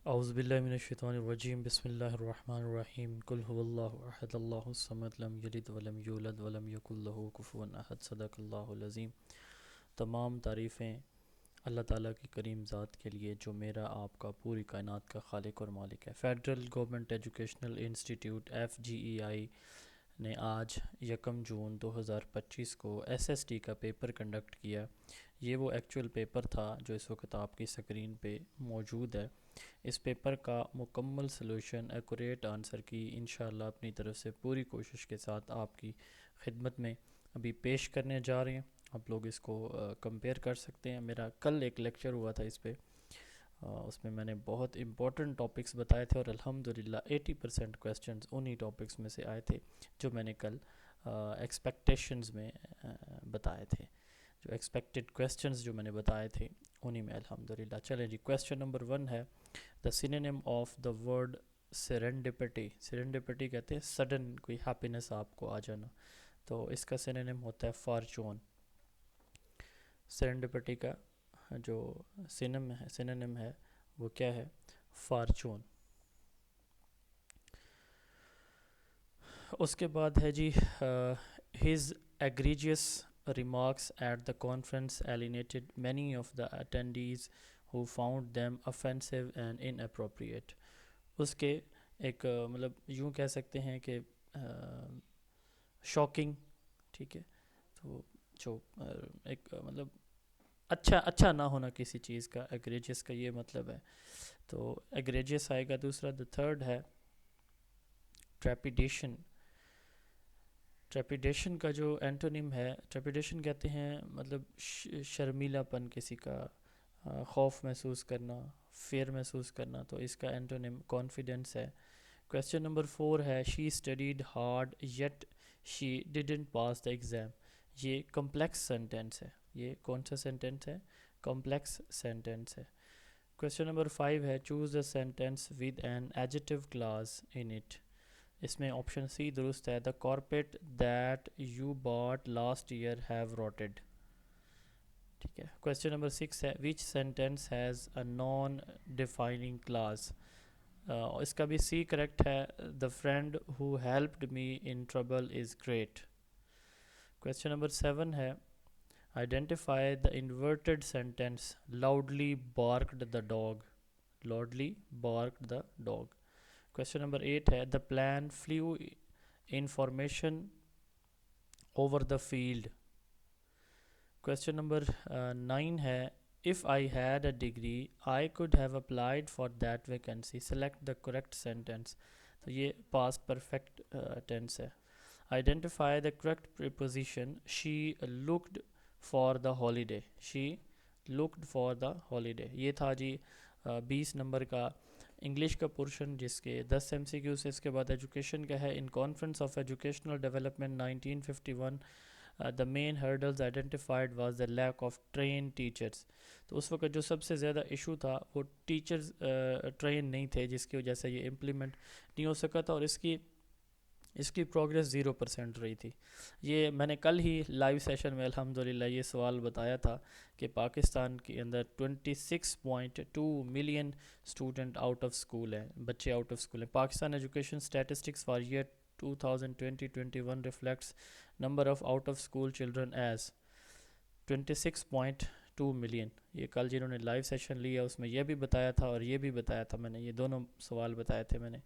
اعوذ باللہ من الشیطان الرجیم بسم اللہ الرحمن الرحیم قل هو اللہ احد اللہ الصمد لم یلد ولم یولد ولم یکن لہ کفوا احد صدق اللہ العظیم۔ تمام تعریفیں اللہ تعالیٰ کی کریم ذات کے لیے جو میرا آپ کا پوری کائنات کا خالق اور مالک ہے۔ Federal government educational institute FGEI نے آج 1 جون 2025 کو SST کا پیپر کنڈکٹ کیا۔ یہ وہ ایکچول پیپر تھا جو اس وقت آپ کی سکرین پہ موجود ہے۔ اس پیپر کا مکمل سلوشن ایکوریٹ آنسر کی انشاءاللہ اپنی طرف سے پوری کوشش کے ساتھ آپ کی خدمت میں ابھی پیش کرنے جا رہے ہیں۔ آپ لوگ اس کو کمپیئر کر سکتے ہیں۔ میرا کل ایک لیکچر ہوا تھا اس پہ، اس میں نے بہت امپورٹنٹ ٹاپکس بتائے تھے اور الحمدللہ 80% کویسچنز انہی ٹاپکس میں سے آئے تھے جو میں نے کل ایکسپیکٹیشنز میں بتائے تھے۔ جو ایکسپیکٹڈ کویسچنز جو میں نے بتائے تھے انہی میں الحمدللہ۔ چلیں جی، کویسچن نمبر 1 ہے دا سینونیم آف دا ورڈ سیرنڈپٹی۔ سیرنڈپٹی کہتے ہیں سڈن کوئی ہیپینس آپ کو آ جانا، تو اس کا سینونیم ہوتا ہے فارچون۔ سیرنڈپٹی کا جو سینونیم ہے وہ کیا ہے؟ فارچون۔ اس کے بعد ہے جی his egregious remarks at the conference alienated many of the attendees who found them offensive and inappropriate۔ اس کے ایک مطلب یوں کہہ سکتے ہیں کہ شاکنگ، ٹھیک ہے، تو جو ایک مطلب اچھا نہ ہونا کسی چیز کا، ایگریجیس کا یہ مطلب ہے، تو ایگریجیس آئے گا۔ دوسرا دا تھرڈ ہے ٹریپیڈیشن۔ ٹریپیڈیشن کا جو اینٹونیم ہے، ٹریپیڈیشن کہتے ہیں مطلب شرمیلا پن، کسی کا خوف محسوس کرنا، فیئر محسوس کرنا، تو اس کا اینٹونیم کانفیڈنس ہے۔ کویسچن نمبر 4 ہے she studied hard yet she didn't pass the exam. یہ کمپلیکس سینٹینس ہے۔ یہ کون سا سینٹینس ہے؟ کمپلیکس سینٹینس ہے۔ کویسچن نمبر 5 ہے choose the sentence with an adjective clause in it. اس میں آپشن سی درست ہے، the carpet that you bought last year have rotted, ٹھیک ہے۔ کویسچن نمبر 6 ہے which sentence has a naan defining clause. اس کا بھی سی کریکٹ ہے، the friend who helped me in trouble is great. Question number 7 ہے identify the inverted sentence loudly barked the dog. Loudly barked the dog. Question number 8 ہے the plane flew in formation over the field. Question number 9 ہے if I had a degree I could have applied for that vacancy, select the correct sentence۔ تو یہ past perfect tense ہے۔ Identify the correct preposition she looked for the holiday۔ she looked for the holiday۔ یہ تھا جی 20 number کا English کا portion, جس کے 10 MCQ سے۔ اس کے بعد ایجوکیشن کا ہے in conference of educational development 1951 the main hurdles identified was the lack of trained teachers۔ تو اس وقت جو سب سے زیادہ ایشو تھا وہ ٹیچرز ٹرین نہیں تھے، جس کی وجہ سے یہ امپلیمنٹ نہیں ہو سکا تھا، اور اس کی پروگریس 0% رہی تھی۔ یہ میں نے کل ہی لائیو سیشن میں الحمدللہ یہ سوال بتایا تھا کہ پاکستان کے اندر 26.2 million student out of school ہیں، بچے آؤٹ آف اسکول ہیں۔ Pakistan education statistics for year 2020-21 reflects number of out of school children as 26.2 million۔ یہ کل جنہوں نے لائیو سیشن لیا اس میں یہ بھی بتایا تھا اور یہ بھی بتایا تھا میں نے، یہ دونوں سوال بتائے تھے میں نے۔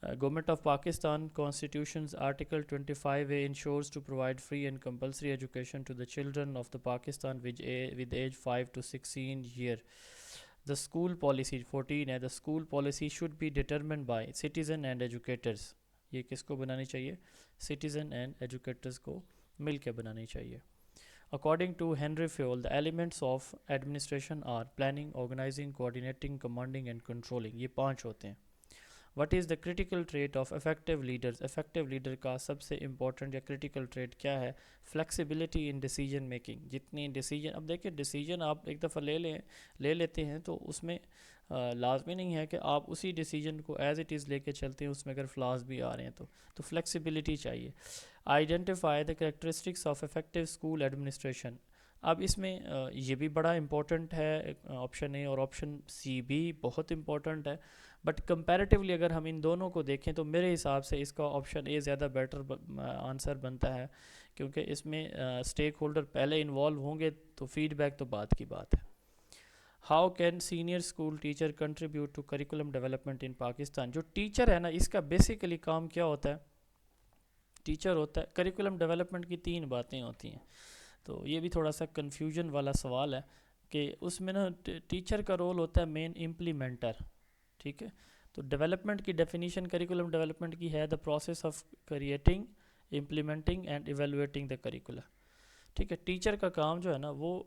Government of Pakistan constitution's article 25A ensures to provide free and compulsory education to the children of the Pakistan with age 5 to 16 year۔ The school policy 14 ہے the school policy should be determined by citizen and educators۔ یہ کس کو بنانی چاہیے؟ Citizen and educators کو مل کے بنانی چاہیے۔ According to Henry Fayol the elements of administration are planning, organizing, coordinating, commanding and controlling. یہ 5 ہوتے ہیں۔ What is the critical trait of effective leaders. Effective leader کا سب سے امپورٹنٹ یا کریٹیکل ٹریٹ کیا ہے؟ Flexibility in decision making. جتنی ڈیسیجن، اب دیکھیں ڈیسیجن آپ ایک دفعہ لے لیتے ہیں تو اس میں لازمی نہیں ہے کہ آپ اسی ڈیسیجن کو ایز اٹ از لے کے چلتے ہیں، اس میں اگر فلاز بھی آ رہے ہیں تو فلیکسیبلٹی چاہیے۔ Identify the characteristics of effective school administration. اب اس میں یہ بھی بڑا امپورٹنٹ ہے آپشن اے، اور آپشن سی بھی بہت امپورٹنٹ ہے، بٹ کمپیریٹیولی اگر ہم ان دونوں کو دیکھیں تو میرے حساب سے اس کا آپشن اے زیادہ بیٹر آنسر بنتا ہے، کیونکہ اس میں اسٹیک ہولڈر پہلے انوالو ہوں گے تو فیڈ بیک تو بعد کی بات ہے۔ How can senior school teacher contribute to curriculum development in Pakistan? جو ٹیچر ہے نا، اس کا بیسیکلی کام کیا ہوتا ہے؟ ٹیچر ہوتا ہے، کریکولم ڈیولپمنٹ کی 3 باتیں ہوتی ہیں، تو یہ بھی تھوڑا سا کنفیوژن والا سوال ہے کہ اس میں نا ٹیچر کا رول ہوتا ہے مین امپلیمنٹر، ٹھیک ہے؟ تو ڈیولپمنٹ کی ڈیفینیشن کریکولم ڈیولپمنٹ کی ہے the process of creating, implementing and evaluating the curriculum, ٹھیک ہے؟ ٹیچر کا کام جو ہے نا وہ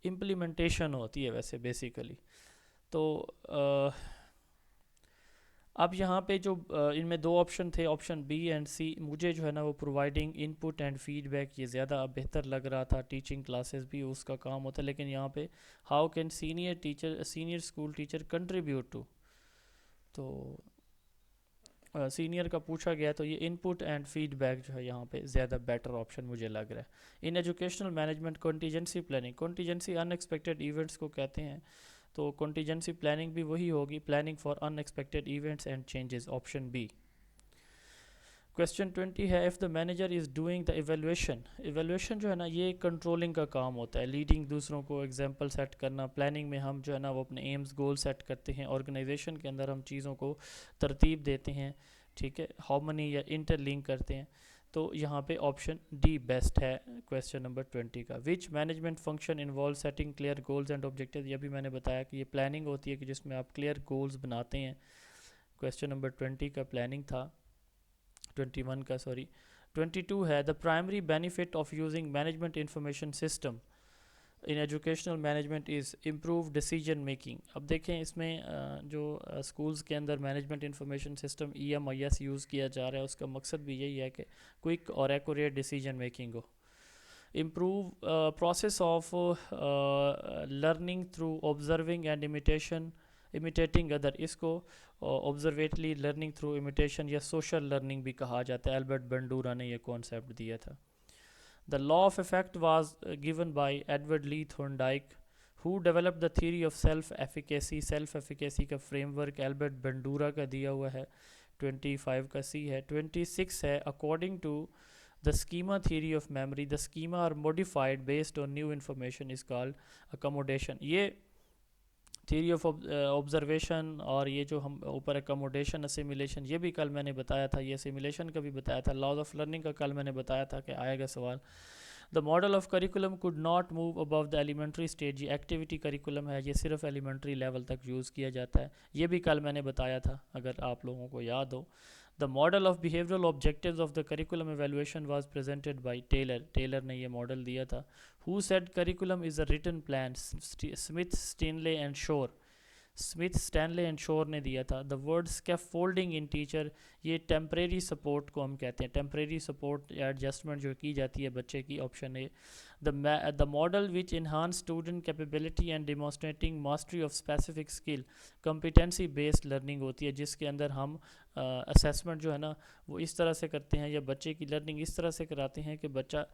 امپلیمنٹیشن ہوتی ہے ویسے بیسیکلی۔ تو اب یہاں پہ جو ان میں 2 آپشن تھے، آپشن بی اینڈ سی، مجھے جو ہے نا وہ providing input and feedback یہ زیادہ بہتر لگ رہا تھا، ٹیچنگ کلاسز بھی اس کا کام ہوتا ہے، لیکن یہاں پہ how can senior school teacher contribute to, تو سینئر کا پوچھا گیا تو یہ input and feedback جو ہے یہاں پہ زیادہ بیٹر آپشن مجھے لگ رہا ہے۔ ان educational management contingency planning, contingency ان ایکسپیکٹڈ ایونٹس کو کہتے ہیں، تو کنٹیجنسی پلاننگ بھی وہی ہوگی، planning for in expected events and changes, option B. Question 20 ہے if the manager is doing the evaluation, evaluation جو ہے نا یہ کنٹرولنگ کا کام ہوتا ہے، لیڈنگ دوسروں کو، ایگزامپل سیٹ کرنا، پلاننگ میں ہم جو ہے نا وہ اپنے ایمز گول سیٹ کرتے ہیں، آرگنائزیشن کے اندر ہم چیزوں کو ترتیب دیتے ہیں، ٹھیک ہے، ہارمونی یا انٹر لنک کرتے ہیں، تو یہاں پہ آپشن ڈی بیسٹ ہے کویسچن نمبر 20 کا۔ Which management function involve setting clear goals and objective, یہ بھی میں نے بتایا کہ یہ پلاننگ ہوتی ہے کہ جس میں آپ کلیئر گولز بناتے ہیں، کویسچن نمبر 20 کا پلاننگ تھا، 21 کا سوری۔ 22 ہے the primary benefit of using management information system in educational management is improve decision making. اب دیکھیں اس میں جو اسکولز کے اندر management information system EMIS use کیا جا رہا ہے، اس کا مقصد بھی یہی ہے کہ کوئک اور ایکوریٹ ڈیسیجن میکنگ ہو، improve process of learning through observing and imitating other, اس کو آبزرویٹلی لرننگ تھرو امیٹیشن یا سوشل لرننگ بھی کہا جاتا ہے، البرٹ بنڈورا نے یہ کانسیپٹ دیا تھا۔ The law of effect was given by Edward Lee Thorndike, who developed the theory of self-efficacy. Self-efficacy کا فریم ورک البرٹ بنڈورا کا دیا ہوا ہے، 25 کا سی ہے۔ 26 ہے according to the schema theory of memory, the schema are modified based on new information is called accommodation۔ یہ theory of observation اور یہ جو ہم اوپر اکموڈیشن اسیمیلیشن، یہ بھی کل میں نے بتایا تھا، یہ اسیمیلیشن کا بھی بتایا تھا، لاز آف لرننگ کا کل میں نے بتایا تھا کہ آئے گا سوال۔ The model of curriculum could not move above the elementary stage, یہ ایکٹیویٹی کریکولم ہے، یہ صرف ایلیمنٹری لیول تک یوز کیا جاتا ہے، یہ بھی کل میں نے بتایا تھا اگر آپ لوگوں کو یاد ہو۔ The model of behavioural objectives of the curriculum evaluation was presented by Tyler, Tyler نے یہ ماڈل دیا تھا۔ Who said curriculum is a written plan, Smith, Stanley and Shore, Smith, Stanley and Shore نے دیا تھا۔ The word scaffolding in teacher, یہ temporary support کو ہم کہتے ہیں، ٹیمپریری سپورٹ یا ایڈجسٹمنٹ جو کی جاتی ہے بچے کی، option a. The model which enhance student capability and demonstrating mastery of specific skill, competency based learning ہوتی ہے، جس کے اندر ہم اسیسمنٹ جو ہے نا وہ اس طرح سے کرتے ہیں، یا بچے کی لرننگ اس طرح سے کراتے ہیں کہ بچہ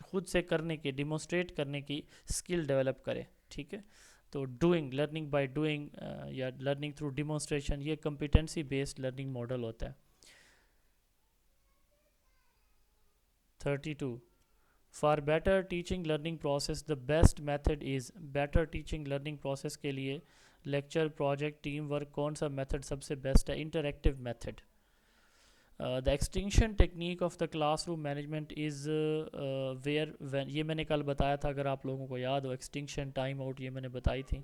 خود سے کرنے کی، ڈیمونسٹریٹ کرنے کی اسکل ڈیولپ کرے، ٹھیک ہے؟ تو ڈوئنگ، لرننگ بائی ڈوئنگ یا لرننگ تھرو ڈیمونسٹریشن، یہ کمپیٹنسی بیسڈ لرننگ ماڈل ہوتا ہے۔ 32 for better teaching learning process the best method is, better teaching learning process کے لیے لیکچر، پروجیکٹ، ٹیم ورک، کون سا میتھڈ سب سے بیسٹ ہے؟ Interactive method. The extinction technique of the class room management is where when, یہ میں نے کل بتایا تھا اگر آپ لوگوں کو یاد ہو، ایکسٹنکشن، ٹائم آؤٹ، یہ میں نے بتائی تھی۔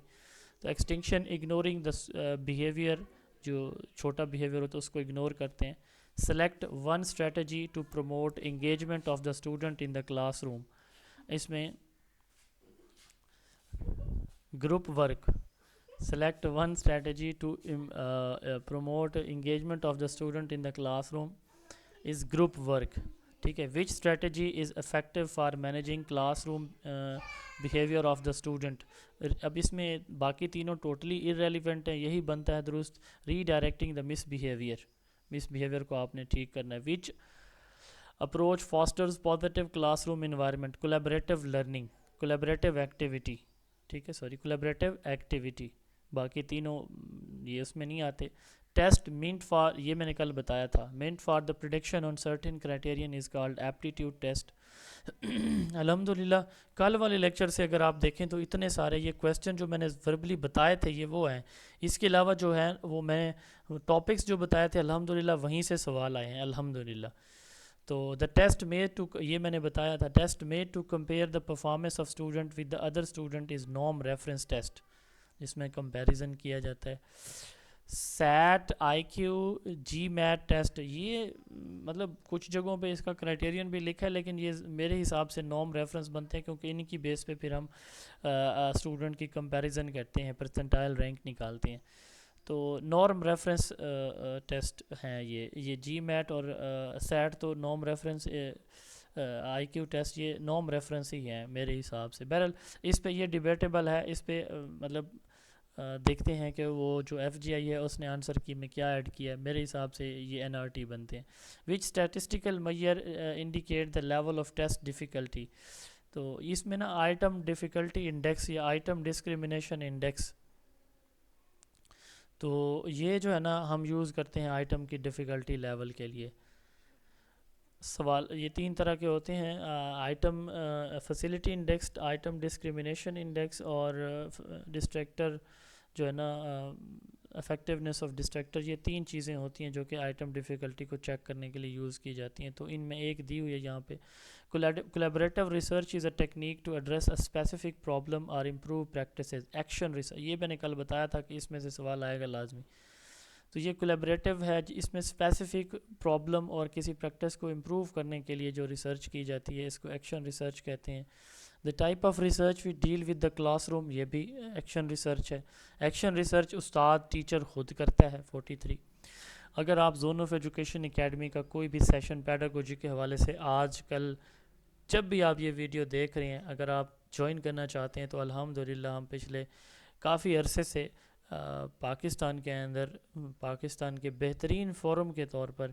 تو ایکسٹنکشن اگنورنگ دا بیہیویئر، جو چھوٹا بیہیویئر ہوتا ہے اس کو اگنور کرتے ہیں۔ Select one strategy to promote engagement of the student in the classroom, اس میں group work, select one strategy to promote engagement of the student in the classroom is group work، ٹھیک ہے۔ which strategy is effective for managing classroom behavior of the student، اب اس میں باقی تینوں totally irrelevant ہیں، یہی بنتا ہے درست، redirecting the misbehavior کو آپ نے ٹھیک کرنا ہے۔ which approach fosters positive classroom environment، collaborative learning، collaborative activity, ٹھیک ہے سوری کولیبریٹیو ایکٹیویٹی، باقی تینوں یہ اس میں نہیں آتے. ٹیسٹ مینٹ فار، یہ میں نے کل بتایا تھا، meant for the prediction on certain criterion is called aptitude test. الحمدللہ کل والے لیکچر سے اگر آپ دیکھیں تو اتنے سارے یہ کویسچن جو میں نے وربلی بتائے تھے یہ وہ ہیں. اس کے علاوہ جو ہیں وہ میں ٹاپکس جو بتائے تھے الحمدللہ وہیں سے سوال آئے ہیں الحمدللہ. تو دا ٹیسٹ میڈ ٹو، یہ میں نے بتایا تھا، test made to compare the performance of student with the other student is norm reference test, جس میں کمپیریزن کیا جاتا ہے. SAT, IQ, GMAT test, یہ مطلب کچھ جگہوں پہ اس کا کرائٹیرین بھی لکھا ہے لیکن یہ میرے حساب سے نارم ریفرنس بنتے ہیں کیونکہ ان کی بیس پہ پھر ہم اسٹوڈنٹ کی کمپیریزن کرتے ہیں، پرسنٹائل رینک نکالتے ہیں. تو نارم ریفرنس ٹیسٹ ہیں یہ جی میٹ اور سیٹ تو نارم ریفرنس، آئی کیو ٹیسٹ یہ نارم ریفرنس ہی ہیں میرے حساب سے. بہرحال اس پہ یہ ڈیبیٹیبل ہے، اس پہ مطلب دیکھتے ہیں کہ وہ جو ایف جی آئی ہے اس نے آنسر کی میں کیا ایڈ کیا ہے. میرے حساب سے یہ این آر ٹی بنتے ہیں. Which statistical measure indicate the level of test difficulty, تو اس میں نا آئٹم ڈیفیکلٹی انڈیکس یا آئٹم ڈسکریمنیشن انڈیکس، تو یہ جو ہے نا ہم یوز کرتے ہیں آئٹم کی ڈیفیکلٹی لیول کے لیے. سوال یہ تین طرح کے ہوتے ہیں، item facility index, item discrimination index اور ڈسٹریکٹر جو ہے نا افیکٹونیس آف ڈسٹریکٹر. یہ تین چیزیں ہوتی ہیں جو کہ آئٹم ڈیفیکلٹی کو چیک کرنے کے لیے یوز کی جاتی ہیں. تو ان میں ایک دی ہوئی ہے یہاں پہ، collaborative research is a technique to address a specific problem اور امپروو پریکٹسز. ایکشن ریسرچ، یہ میں نے کل بتایا تھا کہ اس میں سے سوال آئے گا لازمی. تو یہ کولیبریٹیو ہے، اس میں اسپیسیفک پرابلم اور کسی پریکٹس کو امپروو کرنے کے لیے جو ریسرچ کی جاتی ہے اس کو ایکشن ریسرچ کہتے ہیں. The type of research we deal with the classroom, یہ بھی ایکشن ریسرچ ہے. ایکشن ریسرچ استاد ٹیچر خود کرتا ہے. 43 اگر آپ زون آف ایجوکیشن اکیڈمی کا کوئی بھی سیشن پیڈاگوجی کے حوالے سے آج کل جب بھی آپ یہ ویڈیو دیکھ رہے ہیں اگر آپ جوائن کرنا چاہتے ہیں تو الحمدللہ ہم پچھلے کافی عرصے سے پاکستان کے اندر، پاکستان کے بہترین فورم کے طور پر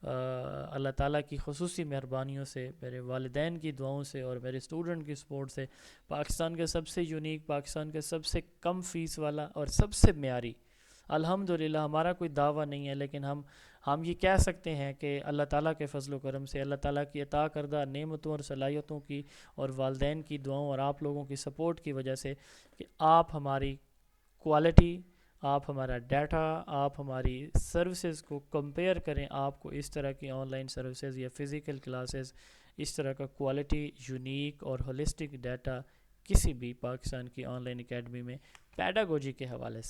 اللہ تعالیٰ کی خصوصی مہربانیوں سے، میرے والدین کی دعاؤں سے اور میرے اسٹوڈنٹ کی سپورٹ سے پاکستان کے سب سے یونیک، پاکستان کے سب سے کم فیس والا اور سب سے معیاری، الحمدللہ ہمارا کوئی دعویٰ نہیں ہے لیکن ہم یہ کہہ سکتے ہیں کہ اللہ تعالیٰ کے فضل و کرم سے، اللہ تعالیٰ کی عطا کردہ نعمتوں اور صلاحیتوں کی اور والدین کی دعاؤں اور آپ لوگوں کی سپورٹ کی وجہ سے کہ آپ ہماری کوالٹی، آپ ہمارا ڈیٹا، آپ ہماری سروسز کو کمپیئر کریں، آپ کو اس طرح کی آن لائن سروسز یا فزیکل کلاسز، اس طرح کا کوالٹی، یونیک اور ہولسٹک ڈیٹا کسی بھی پاکستان کی آن لائن اکیڈمی میں پیڈاگوجی کے حوالے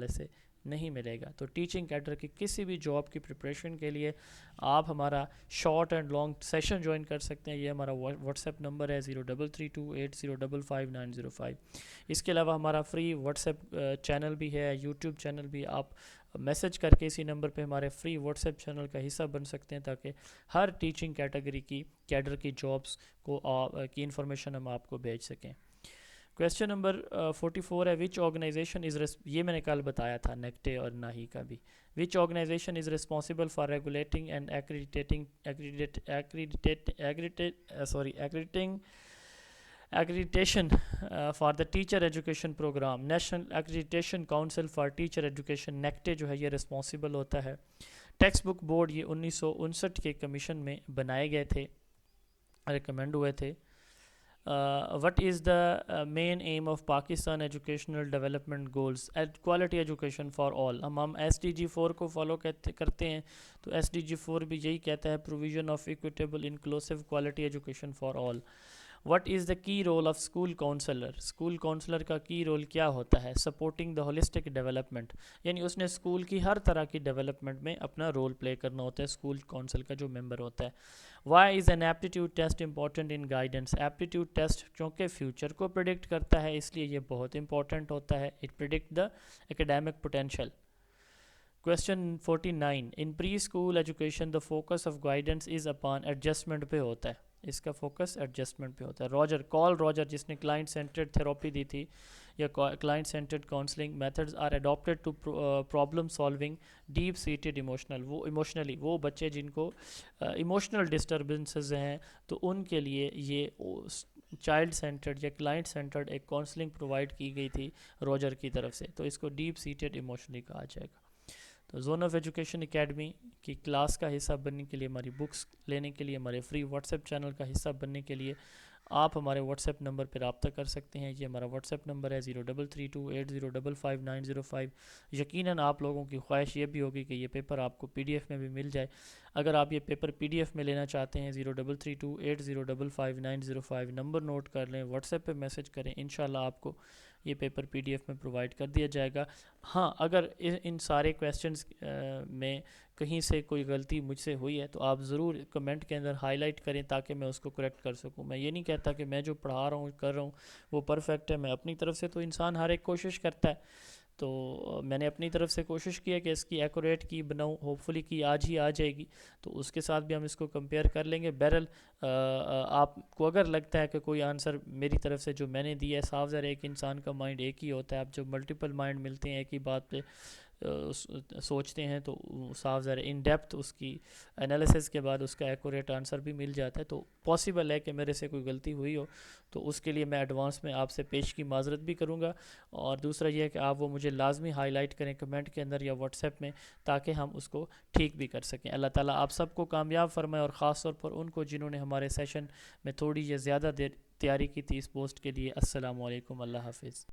سے نہیں ملے گا. تو ٹیچنگ کیڈر کی کسی بھی جاب کی پریپریشن کے لیے آپ ہمارا short and long session join کر سکتے ہیں. یہ ہمارا واٹس ایپ نمبر ہے 0332805505. اس کے علاوہ ہمارا فری واٹس ایپ چینل بھی ہے، یوٹیوب چینل بھی. آپ میسج کر کے اسی نمبر پہ ہمارے فری واٹس ایپ چینل کا حصہ بن سکتے ہیں تاکہ ہر ٹیچنگ کیٹیگری کی کیڈر کی جابس کو کی انفارمیشن ہم آپ کو بھیج سکیں. کویسچن نمبر 44 ہے، وچ آرگنائزیشن از، یہ میں نے کل بتایا تھا نیکٹے اور ناہی کا بھی. Which organization is responsible for regulating and accreditation for the teacher education program. National accreditation council for teacher education NACTE جو ہے یہ رسپانسبل ہوتا ہے. ٹیکسٹ بک بورڈ یہ 1959 کے کمیشن میں بنائے گئے تھے، ریکمینڈ ہوئے تھے. What is the main aim of Pakistan educational development goals? Quality education for all. ہم ایس ڈی جی 4 کو فالو کرتے ہیں تو ایس ڈی جی 4 بھی یہی کہتا ہے، provision of equitable inclusive quality education for all. What is the key role of school counsellor? School counsellor کا کی رول کیا ہوتا ہے؟ سپورٹنگ دا ہولسٹک ڈیولپمنٹ، یعنی اس نے اسکول کی ہر طرح کی ڈیولپمنٹ میں اپنا رول پلے کرنا ہوتا ہے اسکول کونسل کا جو ممبر ہوتا ہے. Why is an aptitude test important in guidance? Aptitude test چونکہ فیوچر کو پریڈکٹ کرتا ہے اس لیے یہ بہت امپورٹنٹ ہوتا ہے. It predict the academic potential. Question 49، in preschool education the focus of guidance is upon adjustment پہ ہوتا ہے. اس کا فوکس ایڈجسٹمنٹ پہ ہوتا ہے. راجر جس نے کلائنٹ سینٹرڈ تھراپی دی تھی یا client centred counselling methods are adapted to problem solving deep seated emotionally, وہ بچے جن کو ایموشنل ڈسٹربنسز ہیں تو ان کے لیے یہ چائلڈ سینٹرڈ یا کلائنٹ سینٹرڈ ایک کاؤنسلنگ پرووائڈ کی گئی تھی روجر کی طرف سے، تو اس کو ڈیپ سیٹڈ ایموشنلی کہا جائے گا۔ تو زون آف ایجوکیشن اکیڈمی کی کلاس کا حصہ بننے کے لیے، ہماری بکس لینے کے لیے، ہمارے فری واٹس ایپ چینل کا حصہ بننے کے لیے آپ ہمارے واٹس ایپ نمبر پہ رابطہ کر سکتے ہیں۔ یہ ہمارا واٹس ایپ نمبر ہے 033280559005۔ یقیناً آپ لوگوں کی خواہش یہ بھی ہوگی کہ یہ پیپر آپ کو پی ڈی ایف میں بھی مل جائے۔ اگر آپ یہ پیپر پی ڈی ایف میں لینا چاہتے ہیں 033280559005 نمبر نوٹ کر لیں، واٹس ایپ پہ میسج کریں، انشاءاللہ آپ کو یہ پیپر پی ڈی ایف میں پرووائڈ کر دیا جائے گا۔ ہاں، اگر ان سارے کویسچنز میں کہیں سے کوئی غلطی مجھ سے ہوئی ہے تو آپ ضرور کمنٹ کے اندر ہائی لائٹ کریں تاکہ میں اس کو کریکٹ کر سکوں۔ میں یہ نہیں کہتا کہ میں جو پڑھا رہا ہوں کر رہا ہوں وہ پرفیکٹ ہے، میں اپنی طرف سے تو انسان ہر ایک کوشش کرتا ہے، تو میں نے اپنی طرف سے کوشش کی ہے کہ اس کی ایکوریٹ کی بناؤں، ہوپ فلی کی آج ہی آ جائے گی، تو اس کے ساتھ بھی ہم اس کو کمپیئر کر لیں گے۔ بہرحال آپ کو اگر لگتا ہے کہ کوئی آنسر میری طرف سے جو میں نے دیا ہے، صاف ظاہر ہے ایک انسان کا مائنڈ ایک ہی ہوتا ہے، اب جب ملٹیپل مائنڈ ملتے ہیں ایک ہی بات پہ سوچتے ہیں تو صاف ظاہر ان ڈیپتھ اس کی انالیسس کے بعد اس کا ایکوریٹ آنسر بھی مل جاتا ہے۔ تو پاسبل ہے کہ میرے سے کوئی غلطی ہوئی ہو، تو اس کے لیے میں ایڈوانس میں آپ سے پیش کی معذرت بھی کروں گا، اور دوسرا یہ ہے کہ آپ وہ مجھے لازمی ہائی لائٹ کریں کمنٹ کے اندر یا واٹس ایپ میں تاکہ ہم اس کو ٹھیک بھی کر سکیں۔ اللہ تعالیٰ آپ سب کو کامیاب فرمائے، اور خاص طور پر ان کو جنہوں نے ہمارے سیشن میں تھوڑی یا زیادہ دیر تیاری کی تھی اس پوسٹ کے لیے۔ السلام علیکم، اللہ حافظ۔